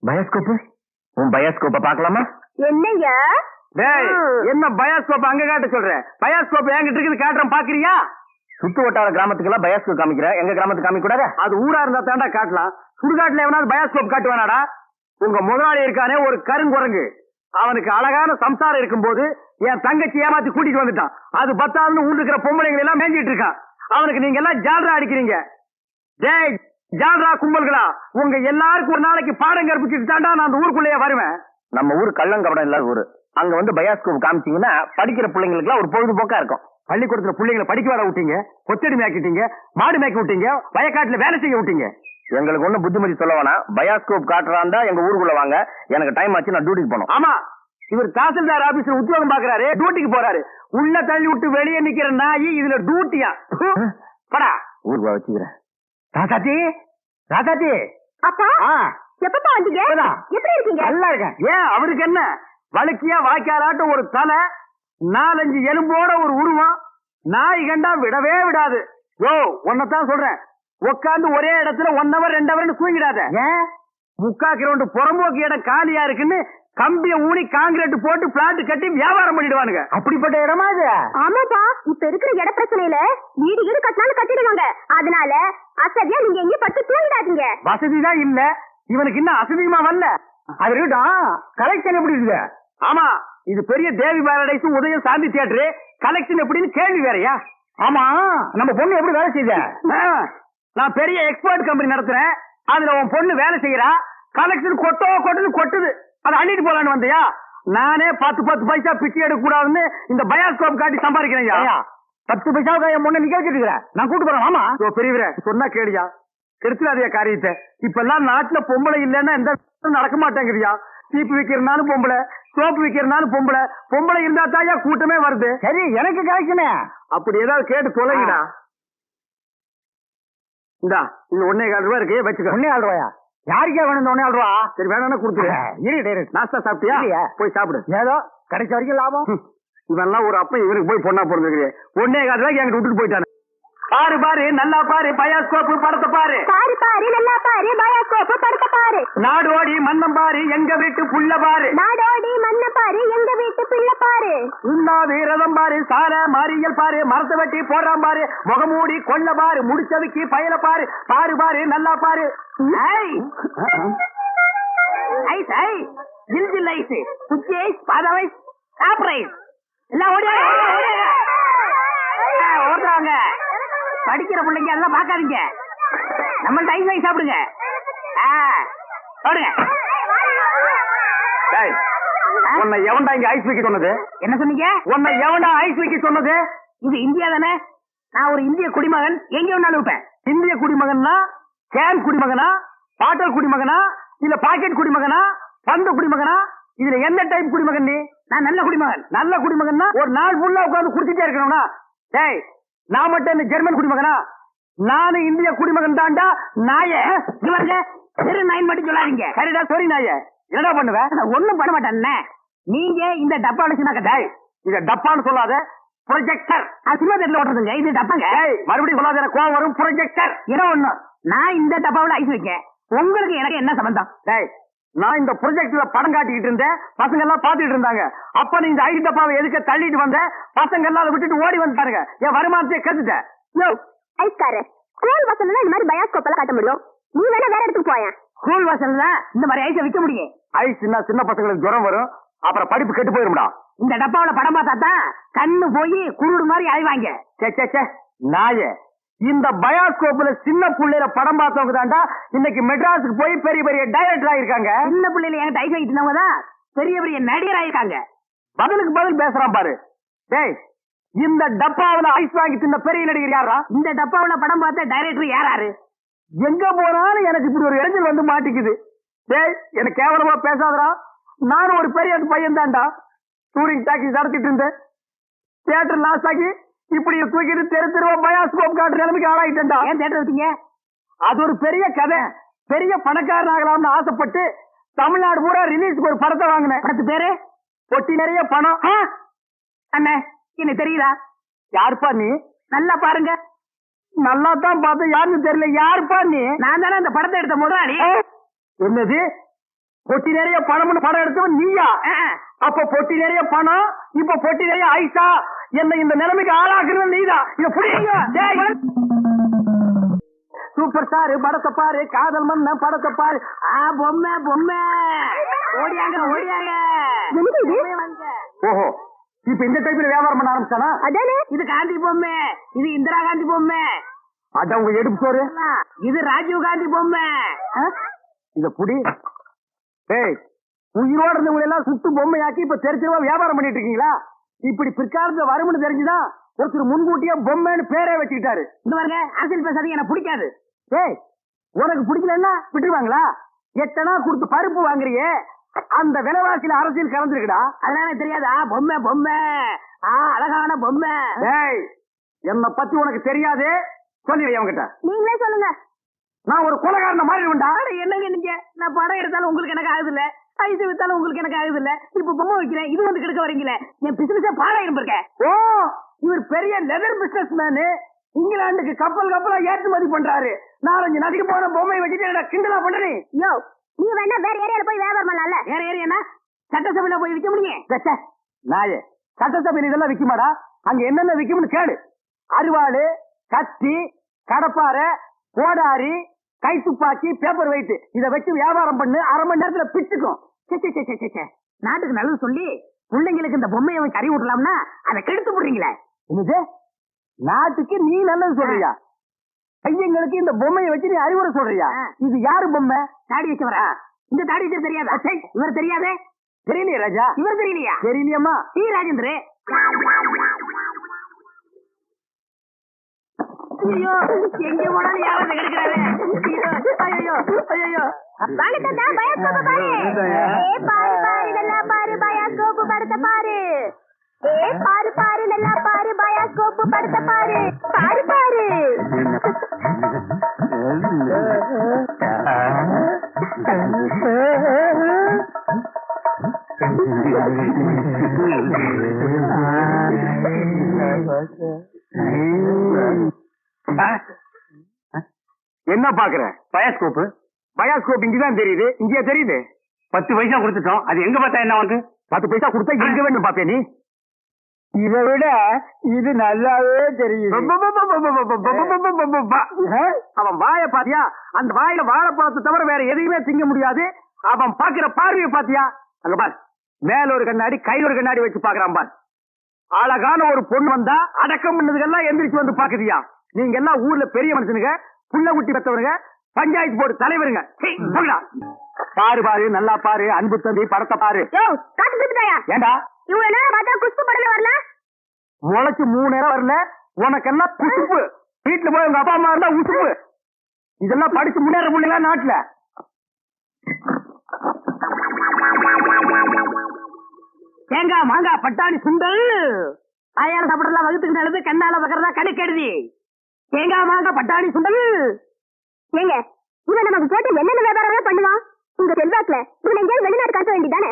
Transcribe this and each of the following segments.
Bioscope உன் பயோஸ்கோப்ப பாக்கலாமா? என்னையா என்ன பயோஸ்கோப் அங்க காட்ட சொல்ற? பயோஸ்கோப் என்கிட்ட இருக்குது, காட்டுறேன், பாக்குறியா? சுத்து வட்டார கிராமத்துக்கு எல்லாம் பயோஸ்கோப் காமிக்கிற, எங்க கிராமத்துக்கு காமிக்க கூடாது? அது ஊரா இருந்தா தாண்டா காட்டலாம். சுடுகாட்டுல எவனாவது பயோஸ்கோப் காட்டுவானாடா? உங்க முதலாளி இருக்கானே ஒரு கருங்குரங்கு, அவனுக்கு அழகான சம்சாரம் இருக்கும் போது என் தங்கச்சி ஏமாத்தி கூட்டிட்டு வந்துட்டான். அது பத்தாதுன்னு ஊர் இருக்கிற பொம்பளைங்களை எல்லாம் மேஞ்சிட்டு இருக்கான். அவனுக்கு நீங்க எல்லாம் ஜால்ரா அடிக்கிறீங்க. டேய் ஜால்ரா கும்பல்களா, உங்க எல்லாருக்கும் ஒரு நாளைக்கு பாடம் கற்பிச்சுட்டு தாண்டா நான் அந்த ஊருக்குள்ளேயே வருவேன். நம்ம ஊர் கள்ளங்கபடம் இல்லாத ஊரு. அங்க வந்து பயோஸ்கோப் காமிச்சீங்கன்னா படிக்கிற பிள்ளைங்களுக்கு எல்லாம் ஒரு பொழுதுபோக்கா இருக்கும். பள்ளிக்கூடத்துல பிள்ளைங்களை படிக்க வர விட்டீங்க, கொத்தடி மேய்க்கிட்டீங்க, மாடு மேய்க்க விட்டீங்க, வயக்காட்டுல வேலை செய்ய விட்டீங்க. எங்களுக்கு ஒண்ணு புத்திமதி சொல்ல வேணாம். பயோஸ்கோப் காட்டுறாண்டா எங்க ஊருக்குள்ள வாங்க, எனக்கு டைம் ஆச்சு, நான் டியூட்டிக்கு போனோம். ஆமா, இவர் தாசில்தார் ஆபீஸ்ல உத்தியோகம் பாக்குறாரு, டியூட்டிக்கு போறாரு. உள்ள தள்ளி விட்டு வெளியே நிக்கிற நாயி இதுல டியூட்டியா? படா ஊருக்கு வச்சுக்கிறேன். ராசாத்தி, ராசாத்தி. அப்பா எப்பப்பா வந்தீங்க? எப்படி இருக்கீங்க? நல்லா இருக்கேன். ஏன் அவருக்கு என்ன, வழுக்கியா வாய்க்காலாட்டம் ஒரு தலை, 4-5 எலும்போட ஒரு உருவம், நாய் கண்டா விடவே விடாது. யோ உன்னதான் சொல்றேன், உட்காந்து ஒரே இடத்துல 1 hour 2 hour தூங்கிடாத. ஏன்? 3/4 கிரவுண்ட் புறம்போக்கு இடம் காலியா இருக்குன்னு கம்பிய ஊனி காங்கிரீட் போட்டு பிளாட் கட்டி வியாபாரம் பண்ணிடுவானுங்க. அப்படிப்பட்ட இடமா இது? ஆமாப்பா, இப்ப இருக்கிற இட பிரச்சனையில வீடு கட்டினாலும் கட்டிடுவாங்க. அதனால அசதியா நீங்க எங்கேயும் பட்டு தூங்கிடாதீங்க. வசதிதான் இல்ல, இவனுக்கு இன்னும் அசதியுமா வரல. அது இருக்கட்டும், கலெக்ஷன் எப்படி இருக்கு? ஆமா, இது பெரிய தேவி பாரடைஸ், உதயம் சாந்தி தியேட்டரு, கலெக்ஷன் எப்படின்னு கேள்வி வேறையா? ஆமா, நம்ம பொண்ணு எப்படி வேலை செய்த? நான் பெரிய எக்ஸ்போர்ட் கம்பெனி நடத்துறேன், அதுல உன் பொண்ணு வேலை செய்யறா. கலெக்ஷன் கொட்டுது, அதை அள்ளிட்டு போலான்னு வந்தியா? நானே 10 பைசா பிச்சை எடுக்க கூடாதுன்னு இந்த பயோஸ்கோப் காட்டி சம்பாதிக்கிறேன். 10 பைசாவுக்கு என் பொண்ணை நிக்க வச்சிருக்கிறேன், நான் கூட்டு போறேன். ஆமா பெரியவரே, சொன்னா கேளியா, கெடுத்துடாதியா காரியத்தை. இப்ப எல்லாம் நாட்டுல பொம்பளை இல்லைன்னா எந்த நடக்க மாட்டேங்குதியா. சீப்பு விக்கிறனாலும் பொம்பளை, சோப்பு விக்கிறனாலும் பொம்பளை, பொம்பளை இருந்தா தாயா கூட்டமே வருது. சரி, எனக்கு கிடைக்குமே. அப்படி ஏதாவது கேட்டு தொலைங்கடா. இந்தா இந்த 1.25 ரூபாய் இருக்கு, வச்சுக்க. 1.25 ரூபாயா? யாருக்கே வேணும் 1.25 ரூபா? சரி வேணும்னா கொடுத்துரு. நாஸ்தா சாப்பிட்டியா? போய் சாப்பிடு. ஏதோ கிடைச்ச வரைக்கும் லாபம். இவெல்லாம் ஒரு அப்ப இவனுக்கு போய் பொண்ணா பிறந்திருக்கு. 1.25 ரூபாய்க்கு என்கிட்ட விட்டுட்டு போயிட்டானு. பாரு பாரு, நல்லா பாரு, பயோஸ்கோப் படத்தை பாரு. பாரு பாரு, நல்லா பாரு, பயோஸ்கோப் படத்தை பாரு. நாடோடி மன்னம் பாரு, எங்க வீட்டு புள்ள பாரு. நாடோடி மன்னம் பாரு, எங்க வீட்டு பிள்ளை பாரு. உண்ணாது ரதம் பாரு, சார மாரியல் பாரு, மரத்தை வெட்டி போடுறான் பாரு, முகமூடி கொள்ள பாரு, முடிச்சதுக்கு பயல பாரு. பாரு பாரு, நல்லா பாரு. ஐஸ் ஐ ஜில் ஜில் ஐஸ், குச்சி ஐஸ், பாதாம் ஐஸ், சாப்பிட்ற ஐஸ் எல்லாம் ஓடுறாங்க. படிக்கிற பிள்ளைங்க எல்லாம் பாக்காதீங்க, நம்மள்ட்ட ஐஸ் வாங்கி சாப்பிடுங்க. ஓடுங்க. உன்னை எவன்டா இங்க ஐஸ் வைக்க சொன்னது? என்ன சொன்னீங்க? உன்னை எவன்டா ஐஸ் வைக்க சொன்னது? இது இந்தியா தானே, நான் ஒரு இந்திய குடிமகன், எங்க வேணாலும் வைப்பேன். இந்திய குடிமகன்னா கேன் குடிமகனா, பாட்டல் குடிமகனா, இல்ல பாக்கெட் குடிமகனா, பந்து குடிமகனா? இதுல எந்த டைப் குடிமகன் நீ? நான் நல்ல குடிமகன். நல்ல குடிமகன்னா ஒரு நாள் ஃபுல்லா உட்கார்ந்து குடிச்சிட்டே இருக்கணும்னா? டேய், நான் மட்டும் இந்த ஜெர்மன் குடிமகனா? நானும் இந்திய குடிமகன் தாண்டா. நாயே இவங்க தெரு நாயின் மட்டும் சொல்லாதீங்க. சரிடா, சரி நாயே, என்னடா பண்ணுவேன்? ஒண்ணும் பண்ண மாட்டேன். நீங்க இந்த டப்பா அடிச்சுனாக்கா, இத டப்பான்னு சொல்லாத, ப்ரொஜெக்டர். சினிமா தேட்டர்ல ஓட்டுறதுங்க, இது டப்பாங்க. மறுபடியும் சொல்லாத, எனக்கு கோவம் வரும். ப்ரொஜெக்டர் ஏதோ ஒண்ணு, நான் இந்த டப்பாவில் ஐஸ் வைக்க, உங்களுக்கு எனக்கு என்ன சம்பந்தம்? டேய், நான் இந்த ப்ரொஜெக்ட்ல படம் காட்டிக்கிட்டு இருந்தேன், பசங்க எல்லாம் பாத்துட்டு இருந்தாங்க. அப்ப நீ இந்த ஐடி டப்பாவை எதுக்க தள்ளிட்டு வந்த? பசங்க எல்லாம் அதை விட்டுட்டு ஓடி வந்துட்டாருங்க. என் வருமானத்தையே கத்துட்டேன். ஐஸ்காரு, ஸ்கூல் வாசல்ல இந்த மாதிரி பயோஸ்கோப் எல்லாம் காட்ட முடியும், நீ வேணா வேற இடத்துக்கு போய. ஸ்கூல் வாசல்ல இந்த மாதிரி ஐஸை விற்க முடியும். ஐஸ் சின்ன பசங்களுக்கு ஜுரம் வரும், அப்புறம் படிப்பு கெட்டு போயிரும்டா. இந்த டப்பாவில படம் பார்த்தா தான் கண்ணு போய் குருடு மாதிரி அலைவாங்க. நாயே, இந்த பயோஸ்கோப்ல சின்ன புள்ளையில படம் பார்த்தவங்க தாண்டா இன்னைக்கு மெட்ராஸுக்கு போய் பெரிய பெரிய டைரக்டர் ஆயிருக்காங்க. சின்ன பிள்ளைல என்கிட்ட ஐஸ் வாங்கிட்டு இருந்தவங்க தான் பெரிய பெரிய நடிகர் ஆயிருக்காங்க. பதிலுக்கு பதில் பேசுறான் பாரு. டேய், இந்த டப்பாவில ஐஸ் வாங்கி தின்ன பெரிய நடிகர் யாரா? இந்த டப்பாவில படம் பார்த்த டைரக்டர் யாராரு? எங்க போனாலும் எனக்கு இப்படி ஒரு இடைஞ்சல் வந்து மாட்டிக்குது. டேய், எனக்கு கேவலமா பேசாதடா. நானும் ஒரு பெரிய பையன் தான்டா. டூரிங் டாக்ஸி நடத்திட்டு இருந்தேன், தியேட்டர் லாஸ் ஆகி இப்படி தூக்கிட்டு தெரு தெருவா பயோஸ்கோப் காட்டுற நிலைமைக்கு ஆளாயிட்டா. ஏன் தியேட்டர் வச்சீங்க? அது ஒரு பெரிய கதை. பெரிய பணக்காரன் ஆகலாம்னு ஆசைப்பட்டு தமிழ்நாடு பூரா ரிலீஸ்க்கு ஒரு படத்தை வாங்கினேன். படத்து பேரு பொட்டி நிறைய பணம். அண்ணே, என்ன தெரியுதா? யாருப்பா நீ? நல்லா பாருங்க. நல்லா தான் பார்த்தேன், யாருன்னு தெரியல. யாருப்பா நீ? நான் தானே அந்த படத்தை எடுத்த முதலாளி. என்னது? பொட்டி நிறைய பணம்னு படம் எடுத்தவன் நீயா? அப்ப பொட்டி நிறைய பணம், இப்ப பொட்டி நிறைய ஐசா, என்ன இந்த நிலைமைக்கு ஆளாக்குறது நீதான். இத புரியுங்க. சூப்பர் ஸ்டார் படத்தை பாரு, காதல் மன்ன படத்தை பாரு. பொம்மை பொம்மை ஓடியாங்க ஓடியாங்க. ஓஹோ, இப்ப இந்த டைப்ல வியாபாரம் பண்ண ஆரம்பிச்சானா? அதானே. இது காந்தி பொம்மை, இது இந்திரா காந்தி பொம்மை, அதான் உங்க எடுப்பு சோறு. இது ராஜீவ் காந்தி பொம்மை. இத புடி. ஏய், உயிரோட இருந்தவங்க எல்லாம் சுட்டு பொம்மையாக்கி இப்ப தெரிஞ்சவா வியாபாரம் பண்ணிட்டு இருக்கீங்களா? இப்படி பிற்காலத்துல வரும்னு தெரிஞ்சுதான் ஒருத்தர் முன்கூட்டியே பொம்மைன்னு பேரே வச்சுக்கிட்டாரு. இந்த பாருங்க, அரசியல் பேசாதீங்க, எனக்கு பிடிக்காது. ஏய், உனக்கு பிடிக்கலன்னா விட்டுருவாங்களா? எத்தனா கொடுத்து பருப்பு வாங்குறியே, அந்த விலைவாசியில அரசியல் கலந்துருக்குடா. அதனால தெரியாதா? பொம்மை பொம்மை, அழகான பொம்மை. ஏய், என்ன பத்தி உனக்கு தெரியாது, சொல்லிடு அவங்கிட்ட. நீங்களே சொல்லுங்க. நான் ஒரு கொலைகாரன மாறிடுவேன்டா. என்னங்க நீங்க, நான் படம் எடுத்தாலும் உங்களுக்கு எனக்கு ஆகுது இல்ல, ஐசு வித்தாலும் உங்களுக்கு எனக்கு ஆகுது இல்ல, இப்ப பொம்மை வைக்கிறேன், இது வந்து கெடுக்க வரீங்களே, என் பிசினஸே பாடாயிரம் இருக்கேன். ஓ, இவர் பெரிய லெதர் பிசினஸ் மேனு, இங்கிலாந்துக்கு கப்பலா ஏற்றுமதி பண்றாரு. 4-5 நதிக்கு போன பொம்மை வச்சுட்டு கிண்டலா பண்றீ? யோ, நீ வேணா வேற ஏரியால போய் வியாபாரம் பண்ணலாம்ல. வேற ஏரியா சட்டசபையில போய் விற்க முடியும். நாயே, சட்டசபையில் இதெல்லாம் விக்குமாடா? அங்க என்னென்ன விக்கும்னு கேடு. அருவாளு, கத்தி, கடப்பாரை, கோடாரி, கை துப்பாக்கி, பேப்பர் வெயிட், இத வச்சு வியாபாரம் பண்ணு, அரை மணி நேரத்துல பிச்சுக்கும். நாட்டுக்கு நல்லது சொல்லி பிள்ளைங்களுக்கு இந்த பொம்மையை வச்சு அறிவு விடலாம்னா அதை கெடுத்து போடுறீங்களே. என்னது? நாட்டுக்கு நீ நல்லது சொல்றியா? பையங்களுக்கு இந்த பொம்மையை வச்சு நீ அறிவுரை சொல்றியா? இது யாரு பொம்மை? தாடி வச்சவரா? இந்த தாடி வச்சது தெரியாதா? இவர் தெரியாதே? தெரியலையே ராஜா. இவர் தெரியலையா? தெரியலையம்மா. டி ராஜேந்திர. ஐயோ, எங்க போனாலும் யாராவது கிடைக்கிறாரு. ஐயோ ஐயோ. வாங்க தாத்தா, பயாஸ்கோப் பாரு. ஏ பாரு பாரு, நல்லா பாரு, பயாஸ்கோப் படத்தை பாரு. ஏ பாரு பாரு, நல்லா பாரு, பயாஸ்கோப் படத்தை பாரு. பாரு பாரு. என்ன பாக்குற? பயாஸ்கோப். பயாஸ்கோப் இங்கதான் தெரியுது. இங்கேயே தெரியுது. 10 பைசா கொடுத்துட்டோம். அது எங்க பார்த்தா என்ன உனக்கு? 10 பைசா கொடுத்தா எங்க வேணும் பாப்பே நீ? இதை விட இது நல்லாவே தெரியுது. அவன் வாய பாத்தியா? அந்த வாயில வாழைப்பழத்தை தவிர வேற எதையுமே திங்க முடியாது. அவன் பாக்குற பார்வையை பாத்தியா? அங்க பாரு, மேல ஒரு கண்ணாடி, கையில ஒரு கண்ணாடி வச்சு பாக்குறான் பாரு. அழகான ஒரு பொண்ணு வந்தா அடக்கம் பண்ணதுக்கெல்லாம் எந்திரிச்சு வந்து பாக்குதியா? நீங்க எல்லாம் ஊர்ல பெரிய மனுஷனுங்க, புள்ள குட்டி பெற்றவருங்க, பஞ்சாயத்து போர்டு தலைவருங்க. பாரு பாரு, நல்லா பாரு, அன்பு தம்பி படத்தை பாரு. ஏண்டா இவ்வளவு நேரம் பார்த்தா குஷ்பு படல வரல? முளைச்சு 3 நேரம் வரல. உனக்கெல்லாம் குசுப்பு. வீட்டுல போய் உங்க அப்பா அம்மா இருந்தா உசுப்பு. இதெல்லாம் படிச்சு முன்னேற முடியல நாட்டுல. தேங்காய் மாங்காய் பட்டாணி சுண்டல் ஆயால சாப்பிடலாம், வகுத்துக்கு நல்லது, கண்ணால பக்கறதா கடுக்கெடுதி. தேங்காய் மாங்காய் பட்டாணி சுண்டல். ஏங்க, இவன் நமக்கு போட்டு என்னென்ன வியாபாரம் பண்ணுவான்? உங்க செல்வாக்குல இவன் எங்கேயாவது வெளிநாட்டு காட்ட வேண்டியதானே?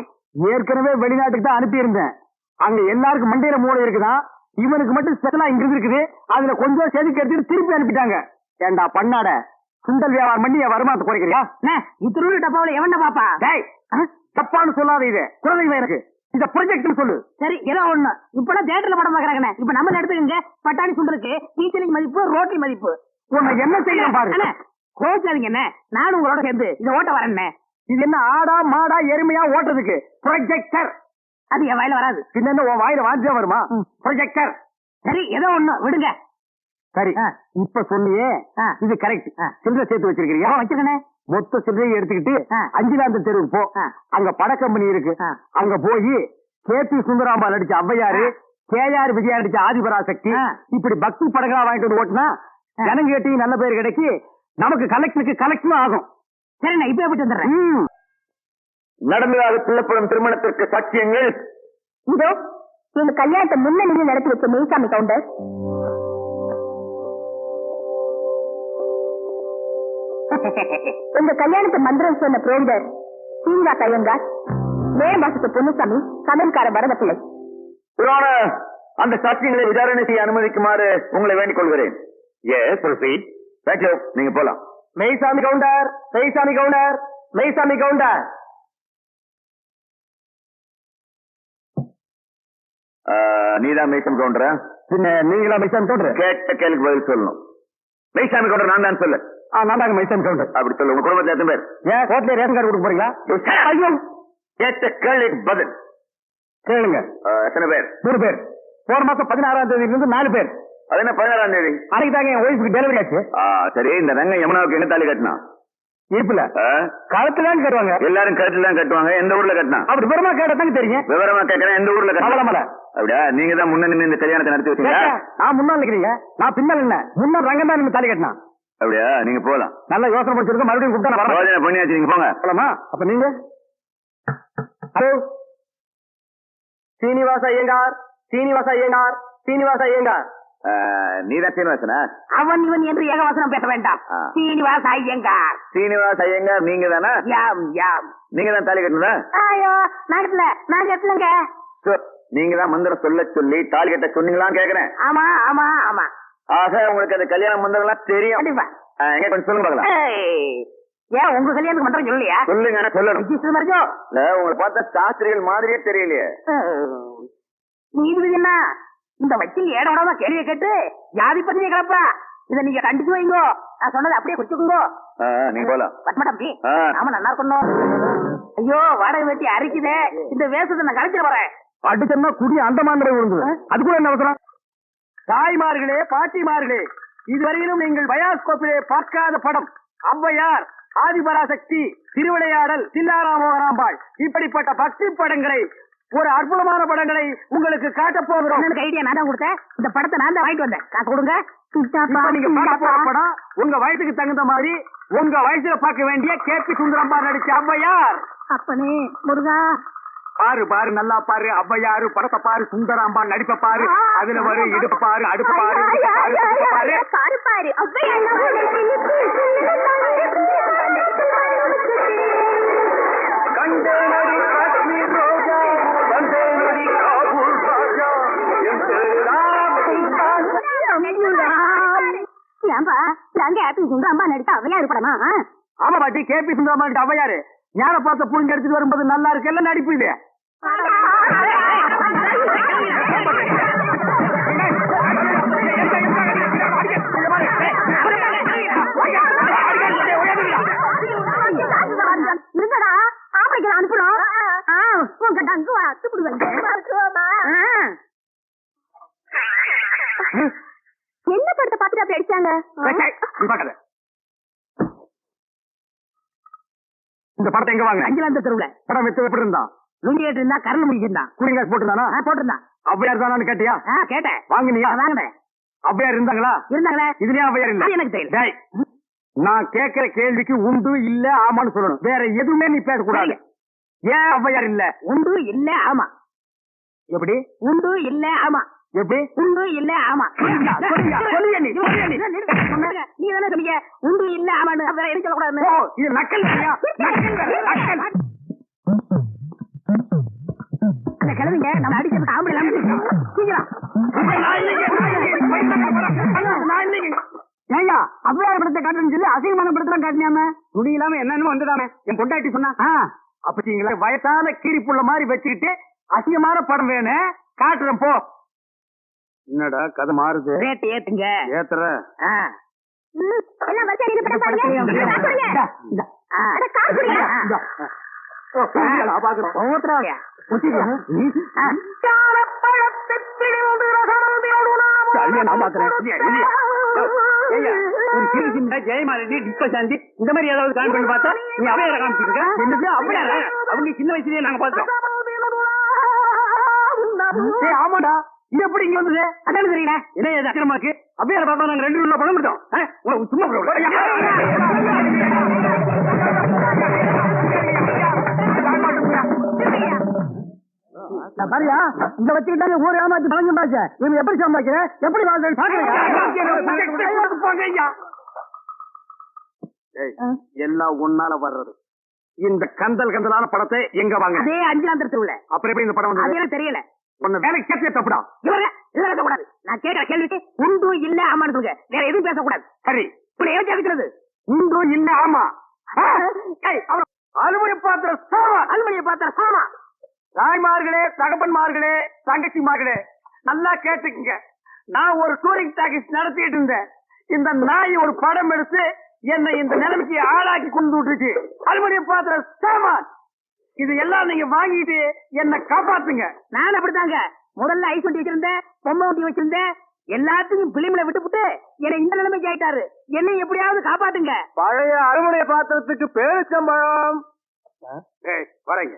ஏற்கனவே வெளிநாட்டுக்கு தான் அனுப்பி இருந்தேன். அங்க எல்லாருக்கும் மண்டையில மூளை இருக்குதான், இவனுக்கு மட்டும் ஸ்பெஷலா இங்க இருக்குது. அதுல கொஞ்சம் செதுக்கி எடுத்துட்டு திருப்பி அனுப்பிட்டாங்க. ஏண்டா பண்ணாட, சுண்டல் வியாபாரம் பண்ணி என் வருமானத்தை குறைக்கிறியா? இத்திரு டப்பாவில எவன்டா பாப்பா? தப்பான்னு சொல்லாத, இது குழந்தைங்க எனக்கு. இத ப்ரொஜெக்ட் சொல்லு. சரி, ஏதோ ஒண்ணு. இப்பெல்லாம் தியேட்டர்ல படம் பாக்குறாங்க. இப்ப நம்ம எடுத்துக்கங்க, பட்டாணி சுண்டலுக்கு டீச்சரிங் மதிப்பு, ரோட்டி மதிப்பு. உன்னை என்ன செய்யணும் பாரு. கோச்சாதீங்க என்ன, நானும் உங்களோட சேர்ந்து இதை ஓட்ட வரேன். இது என்ன ஆடா மாடா எருமையா ஓட்டுறதுக்கு? ப்ரொஜெக்டர். அது என் வாயில வராது. பின்ன உன் வாயில வாஞ்சியா வருமா? ப்ரொஜெக்டர். சரி, ஏதோ ஒண்ணு விடுங்க. சரி, இப்ப சொன்னியே இது கரெக்ட். சில்லறை சேர்த்து வச்சிருக்கிறியா? வச்சிருக்கேன். மொத்த சில்லறையை எடுத்துக்கிட்டு 5ஆம் தெருவுக்கு போ. அங்க பட கம்பெனி இருக்கு. அங்க போய் கேபி சுந்தராம்பா நடிச்ச ஔவையாரு, கேஆர் விஜயா நடிச்ச ஆதிபராசக்தி, இப்படி பக்தி படங்களா வாங்கிட்டு வந்து ஓட்டுனா ஜனங்க கேட்டி நல்ல பேர் கிடைக்கி, நமக்கு கலெக்டருக்கு கலெக்ஷனும் ஆகும். சரி, நான் இப்ப போயிட்டு வந்துடுறேன். நடந்ததாக சொல்லப்படும் திருமணத்திற்கு சாட்சியங்கள் இதோ எங்க கல்யாணத்தை முன்னணியில் நடத்தி வச்ச மெய்சாமி கவுண்டர், உங்க கல்யாணத்தை மந்திரம் சொன்ன புரோகிதர் சீங்கா கையங்கார், மே மாசத்து பொன்னுசாமி, சமையல்கார வரதப்பிள்ளை. புராண அந்த சாட்சியங்களை விசாரணை செய்ய அனுமதிக்குமாறு உங்களை வேண்டிக் கொள்கிறேன். நீங்க போலாம். மெய்சாமி கவுண்டர், மெய்சாமி கவுண்டர், மெய்சாமி கவுண்டர். நீதான் மெய்சாமி கவுண்டரா? பின்ன நீங்களா மெய்சாமி கவுண்டர்? கேட்ட கேள்விக்கு பதில் சொல்லணும். மெய்சாமி கவுண்டர் நான் தான் சொல்லு. நான் தாங்க மெய்சாமி கவுண்டர். அப்படி சொல்லு. உங்க குடும்பத்துல எத்தனை பேர்? ஏன் கோட்ல ரேஷன் கார்டு கொடுக்க போறீங்களா? ஐயோ, கேட்ட கேள்விக்கு பதில் கேளுங்க. எத்தனை பேர்? 3 பேர். போன மாசம் 16ஆம் தேதியில இருந்து 4 பேர். அது என்ன 16ஆம் தேதி? அன்னைக்கு தாங்க என் ஒய்ஃபுக்கு டெலிவரி ஆச்சு. சரி, இந்த ரங்க யமுனாவுக்கு என்ன தாலி கட்டினா? இடுப்புல. கழுத்துல கட்டுவாங்க. எல்லாரும் கழுத்துல தான் கட்டுவாங்க. எந்த ஊர்ல கட்டினா? அப்படி விவரமா கேட்டதாங்க தெரியும். விவரமா கேட்கறேன். எந்த ஊர்ல கட்டல? அப்படியா? நீங்க தான் முன்ன நின்று இந்த கல்யாணத்தை நடத்தி வச்சீங்க. நான் முன்னாள் நிக்கிறீங்க, நான் பின்னால் என்ன? முன்னாள் ரங்கம் தான் நீங்க தாலி கட்டினா. அப்படியா? நீங்க போலாம். நல்ல யோசனை பண்ணிருக்க. மறுபடியும் கூப்பிட்டா யோசனை பண்ணியாச்சு. நீங்க போங்க. போலாமா? அப்ப நீங்க ஹலோ சீனிவாச ஐயங்கார், சீனிவாச ஐயங்கார், சீனிவாச ஐயங்கார். நீதான் சீனிவாசனா? அவன் இவன் என்று ஏகவாசனம் பேச வேண்டாம். சீனிவாச ஐயங்கார். சீனிவாச ஐயங்கார் நீங்க தானா? யாம் யாம். நீங்க தான் தாலி கட்டணுதா? ஐயோ, நான் கட்டலங்க. நீங்க தான் மந்திரம் சொல்ல சொல்லி தாலி கட்ட சொன்னீங்களான்னு கேக்குறேன். ஆமா ஆமா ஆமா. ஆக உங்களுக்கு அந்த கல்யாண மந்திரம் எல்லாம் தெரியும். கண்டிப்பா. எங்க கொஞ்சம் சொல்லுங்க பாக்கலாம். ஏன் உங்க கல்யாணத்துக்கு மந்திரம் சொல்லலையா? சொல்லுங்க. சொல்லணும். உங்களை பார்த்தா சாஸ்திரிகள் மாதிரியே தெரியலையே. நீதிபதி என்ன இந்த வக்கீல் ஏடோடமா கேள்வியை கேட்டு ஜாதி பத்தினியை கிளப்பா. இதை நீங்க கண்டிச்சு வைங்கோ. நான் சொன்னதை அப்படியே குடிச்சுக்குங்கோ. நீங்க போலாம். பட்மடம்பி நாம நல்லா இருக்கணும். ஐயோ, வாடகை வெட்டி அரிக்குதே. இந்த வேஷத்தை நான் கழிச்சிட வரேன். அடிச்சோம்னா குடி அந்த மாதிரி விழுந்து. அது கூட என்ன அவசரம்? தாய்மார்களே, பாட்டிமார்களே, இதுவரையிலும் நீங்கள் பயாஸ்கோப்பிலே பார்க்காத படம் ஔவையார், ஆதிபராசக்தி, திருவிளையாடல், சின்னாராமோகராம்பாள், இப்படிப்பட்ட பக்தி படங்களை, ஒரு அற்புதமான படங்களை உங்களுக்கு காட்ட போகிறோம். ஐடியா நான் தான் கொடுத்தேன். இந்த படத்தை நான் தான் வாங்கிட்டு வந்தேன். காசு கொடுங்க. நீங்க பார்க்க போற படம் உங்க வயசுக்கு தகுந்த மாதிரி உங்க வயசுல பார்க்க வேண்டிய கேபி சுந்தரம்பா நடிச்ச ஔவையார். அப்பனே முருகா, பாரு பாரு, நல்லா பாரு. ஔவையாரு படத்தை பாரு, சுந்தராம்பா நடிப்ப பாரு. அதுல வரும் இடுப்பு பாரு, அடுப்பு பாரு, பாரு பாரு பாரு. ஏன்பா நாங்க கேபி சுந்தராம்பா நடிச்ச ஔவையாரு படமா? ஆமா பாட்டி, கேபி சுந்தராம்பா நடிச்ச ஔவையாரு. ஞான பார்த்த புரிஞ்சு எடுத்துட்டு வரும்போது நல்லா இருக்கு. எல்லாம் நடிப்பு இல்லையா? இருங்கடா, ஆம்பளைக்கு அனுப்பணும். உங்க டங்கு என்ன படத்தை பார்த்துட்டு அப்படி அடிச்சாங்க? இந்த படத்தை எங்க வாங்க? அஞ்சலாந்த தெருவுல. படம் வித்து எப்படி இருந்தா? லுங்கி ஏட்டு இருந்தா, கரல் முடிச்சிருந்தான். Cooling glass போட்டுருந்தானா? போட்டிருந்தான். ஔவையார் தானு கேட்டியா? கேட்டேன். வாங்கினியா? வாங்கினேன். ஔவையார் இருந்தாங்களா? இருந்தாங்களே. இதுலயே ஔவையார் இல்ல? எனக்கு தெரியல. நான் கேட்கிற கேள்விக்கு உண்டு இல்ல ஆமான்னு சொல்லணும். வேற எதுவுமே நீ பேசக்கூடாது. ஏன் ஔவையார் இல்ல? உண்டு இல்ல ஆமா. எப்படி? உண்டு இல்ல ஆமா. எப்படி? உண்டு இல்ல ஆமா. நீ தானே சொன்னீங்க உண்டு இல்ல ஆமான்னு. வேற எதுவும் சொல்லக்கூடாது. இது நக்கல். அந்த கிழவிங்க நம்ம அடிச்சு ஆம்பளை ஏயா ஔவையார் படத்தை காட்டுன்னு சொல்லி அசிங்கமான படத்தெல்லாம் காட்டினாம துணி இல்லாம என்னன்னு வந்துடாம என் பொண்டாட்டி சொன்னா. அப்பீங்களா வயசான கீரிப்புள்ள மாதிரி வச்சுக்கிட்டு அசிங்கமான படம் வேணும் காட்டுறேன் போ. என்னடா கதை மாறுது? ரேட் ஏத்துங்க. ஏத்துற எல்லாம் வச்சு இது படம் பாருங்க. ஜெயமாலினி டிஸ்கஷாந்தி இந்த மாதிரி ஏதாவது காமி பண்ணி பார்த்தா நீ அவையார காமிச்சிருக்க. அவங்க சின்ன வயசுலயே நாங்க பார்த்தோம். ஆமாடா, இது எப்படி இங்க வந்தது? அதான் தெரியல. என்ன அக்கிரமாக்கு அவையார பார்த்தா நாங்க 2 ரூபா பணம் விட்டோம். சும்மா பாரியா இந்த வச்சுக்கிட்டாங்க ஊர் ஏமாத்தி பழங்க பாச்ச. இவங்க எப்படி சம்பாதிக்கிற, எப்படி எல்லாம் ஒன்னால வர்றது. இந்த கந்தலான படத்தை எங்க வாங்க? அதே அஞ்சலாந்தர தெருவுல. அப்புறம் எப்படி இந்த படம் வந்தது? எனக்கு தெரியல. ஒண்ணு வேலைக்கு கேட்க தப்புடா. கூடாது. நான் கேட்கிற கேள்விக்கு உண்டு இல்ல ஆமான்னு சொல்லுங்க. வேற எதுவும் பேசக்கூடாது. சரி, உன்னை எது கேட்கிறது? உண்டு இல்ல ஆமா. அலுமணி பாத்திர சாமா. அலுமணிய பாத்திர சாமா. தாய்மார்களே, தகப்பன்மார்களே, தங்கச்சிமார்களே, நல்லா கேட்டுக்குங்க. நான் ஒரு டூரிங் டாக்கீஸ் நடத்திட்டு இருந்தேன். இந்த நாய் ஒரு படம் எடுத்து என்னை இந்த நிலைமைக்கு ஆளாக்கி கொண்டு விட்டுருச்சு. அலுமினியம் பாத்திர சாமான் இது எல்லாம் நீங்க வாங்கிட்டு என்ன காப்பாத்துங்க. நான் அப்படித்தாங்க முதல்ல ஐஸ் வண்டி வச்சிருந்தேன், பொம்மை வண்டி வச்சிருந்தேன், எல்லாத்தையும் பிலிம்ல விட்டுப்புட்டு என்னை இந்த நிலைமைக்கு ஆயிட்டாரு. என்னை எப்படியாவது காப்பாத்துங்க. பழைய அலுமினிய பாத்திரத்துக்கு பேரிச்சம்பழம் வரீங்க.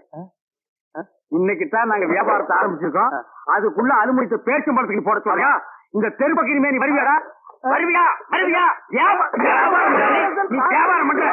இன்னைக்கு தான் நாங்க வியாபாரத்தை ஆரம்பிச்சிருக்கோம். அதுக்குள்ள அலுமினியத்தை பேரிச்சம்பழத்துக்கு போட சொல்லுங்க. இந்த தெருப்பக்கிரி மேனி வருவியாடா? வருவியா? வருவியா? வியாபாரம் நீ வியாபாரம் பண்ற